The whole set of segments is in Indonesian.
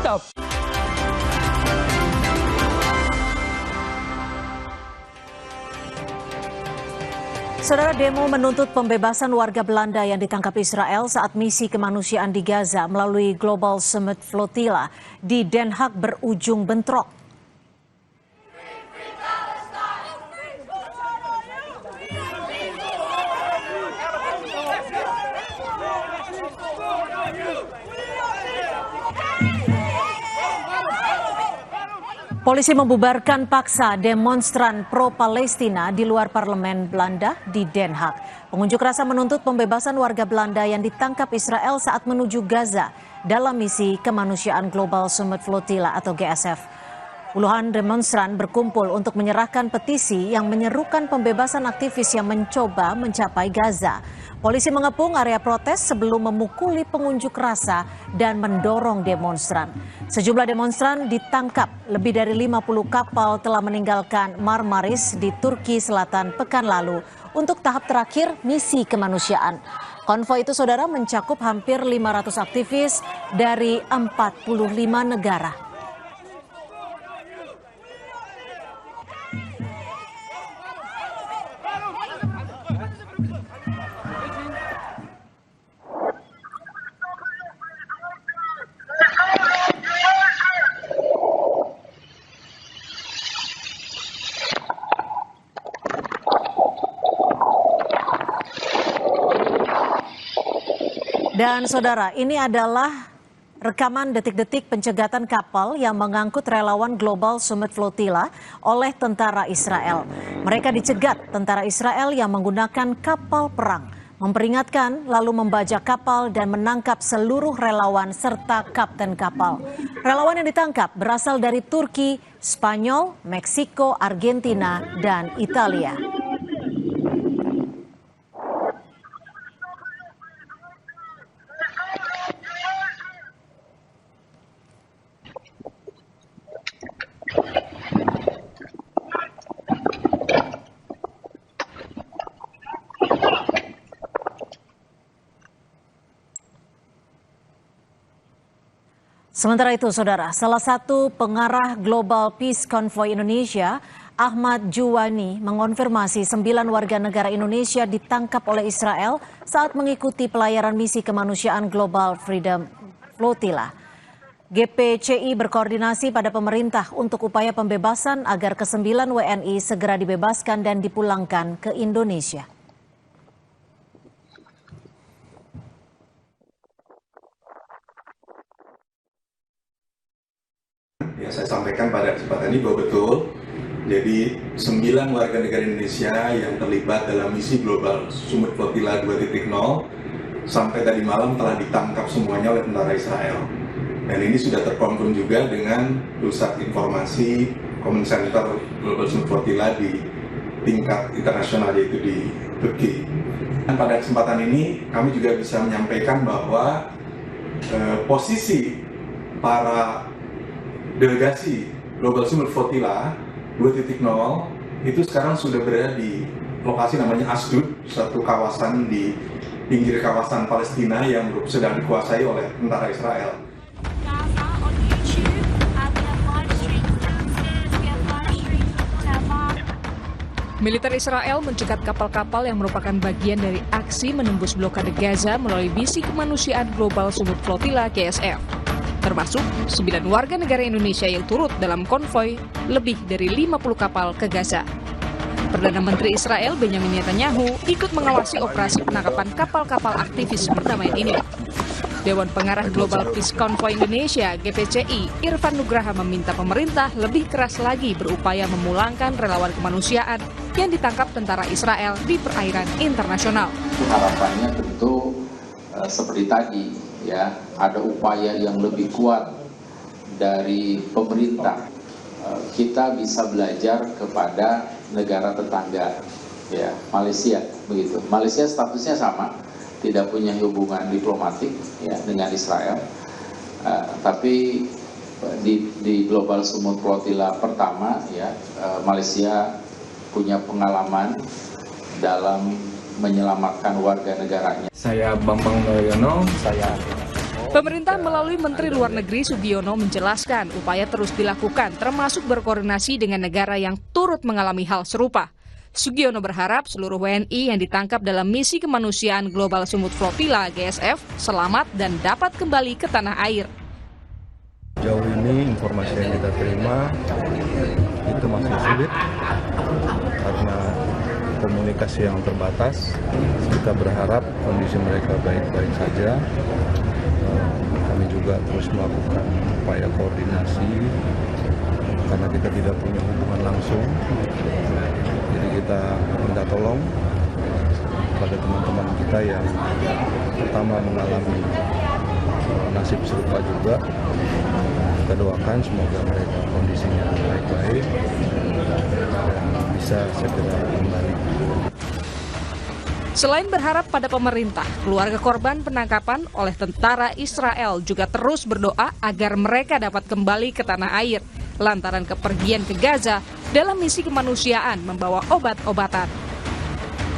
mantap. Saudara, demo menuntut pembebasan warga Belanda yang ditangkap Israel saat misi kemanusiaan di Gaza melalui Global Summit Flotilla di Den Haag berujung bentrok. Polisi membubarkan paksa demonstran pro-Palestina di luar parlemen Belanda di Den Haag. Pengunjuk rasa menuntut pembebasan warga Belanda yang ditangkap Israel saat menuju Gaza dalam misi kemanusiaan Global Summit Flotilla atau GSF. Puluhan demonstran berkumpul untuk menyerahkan petisi yang menyerukan pembebasan aktivis yang mencoba mencapai Gaza. Polisi mengepung area protes sebelum memukuli pengunjuk rasa dan mendorong demonstran. Sejumlah demonstran ditangkap. Lebih dari 50 kapal telah meninggalkan Marmaris di Turki Selatan pekan lalu untuk tahap terakhir misi kemanusiaan. Konvoi itu, saudara, mencakup hampir 500 aktivis dari 45 negara. Dan saudara, ini adalah rekaman detik-detik pencegatan kapal yang mengangkut relawan Global Summit Flotilla oleh tentara Israel. Mereka dicegat tentara Israel yang menggunakan kapal perang, memperingatkan lalu membajak kapal dan menangkap seluruh relawan serta kapten kapal. Relawan yang ditangkap berasal dari Turki, Spanyol, Meksiko, Argentina, dan Italia. Sementara itu, saudara, salah satu pengarah Global Peace Convoy Indonesia, Ahmad Juwani, mengonfirmasi 9 warga negara Indonesia ditangkap oleh Israel saat mengikuti pelayaran misi kemanusiaan Global Freedom Flotilla. GPCI berkoordinasi pada pemerintah untuk upaya pembebasan agar ke-9 WNI segera dibebaskan dan dipulangkan ke Indonesia. Ya, saya sampaikan pada kesempatan ini bahwa betul, jadi 9 warga negara Indonesia yang terlibat dalam misi Global Summit Flotilla 2.0 sampai tadi malam telah ditangkap semuanya oleh tentara Israel. Dan ini sudah terkonfirm juga dengan pusat informasi Command Center Global Summit Flotilla di tingkat internasional, yaitu di Turki. Dan pada kesempatan ini kami juga bisa menyampaikan bahwa posisi para delegasi Global Summit Flotilla 2.0 itu sekarang sudah berada di lokasi namanya Ashdod, satu kawasan di pinggir kawasan Palestina yang sedang dikuasai oleh tentara Israel. Militer Israel mencegat kapal-kapal yang merupakan bagian dari aksi menembus blokade Gaza melalui misi kemanusiaan Global Summit Flotilla GSF. Termasuk 9 warga negara Indonesia yang turut dalam konvoi lebih dari 50 kapal ke Gaza. Perdana Menteri Israel Benjamin Netanyahu ikut mengawasi operasi penangkapan kapal-kapal aktivis perdamaian ini. Dewan Pengarah Global Peace Convoy Indonesia (GPCI) Irfan Nugraha meminta pemerintah lebih keras lagi berupaya memulangkan relawan kemanusiaan yang ditangkap tentara Israel di perairan internasional. Harapannya tentu seperti tadi, ya, ada upaya yang lebih kuat dari pemerintah. Kita bisa belajar kepada negara tetangga, ya, Malaysia begitu. Malaysia statusnya sama, tidak punya hubungan diplomatik, ya, dengan Israel, tapi di Global Summit Flotilla pertama, ya, Malaysia punya pengalaman dalam menyelamatkan warga negaranya. Saya Bambang Noyono, Saya Pemerintah melalui Menteri Luar Negeri Sugiono menjelaskan upaya terus dilakukan termasuk berkoordinasi dengan negara yang turut mengalami hal serupa. Sugiono berharap seluruh WNI yang ditangkap dalam misi kemanusiaan Global Sumut Flotilla GSF selamat dan dapat kembali ke tanah air. Jauh ini informasi yang kita terima itu masih sulit karena komunikasi yang terbatas. Kita berharap kondisi mereka baik-baik saja. Kami juga terus melakukan upaya koordinasi karena kita tidak punya hubungan langsung. Jadi kita minta tolong pada teman-teman kita yang pertama mengalami nasib serupa juga. Kita doakan semoga mereka kondisinya baik-baik dan bisa segera kembali. Selain berharap pada pemerintah, keluarga korban penangkapan oleh tentara Israel juga terus berdoa agar mereka dapat kembali ke tanah air lantaran kepergian ke Gaza dalam misi kemanusiaan membawa obat-obatan.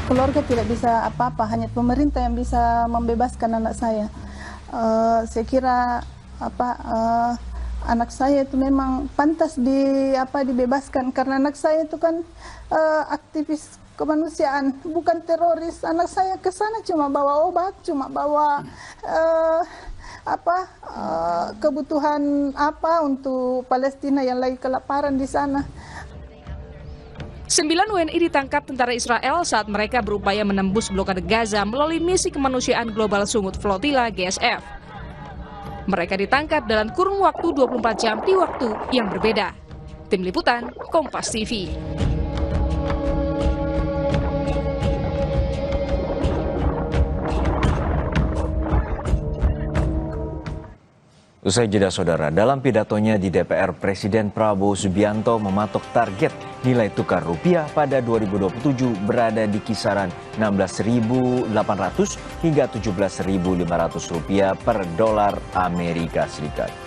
Keluarga tidak bisa apa-apa, hanya pemerintah yang bisa membebaskan anak saya. Saya kira anak saya itu memang pantas dibebaskan karena anak saya itu kan aktivis kemanusiaan, bukan teroris. Anak saya ke sana cuma bawa obat, cuma bawa kebutuhan untuk Palestina yang lagi kelaparan di sana. 9 WNI ditangkap tentara Israel saat mereka berupaya menembus blokade Gaza melalui misi kemanusiaan Global Sumut Flotilla GSF. Mereka ditangkap dalam kurun waktu 24 jam di waktu yang berbeda. Tim Liputan, Kompas TV. Usai jeda saudara, dalam pidatonya di DPR, Presiden Prabowo Subianto mematok target nilai tukar rupiah pada 2027 berada di kisaran 16.800 hingga 17.500 rupiah per dolar Amerika Serikat.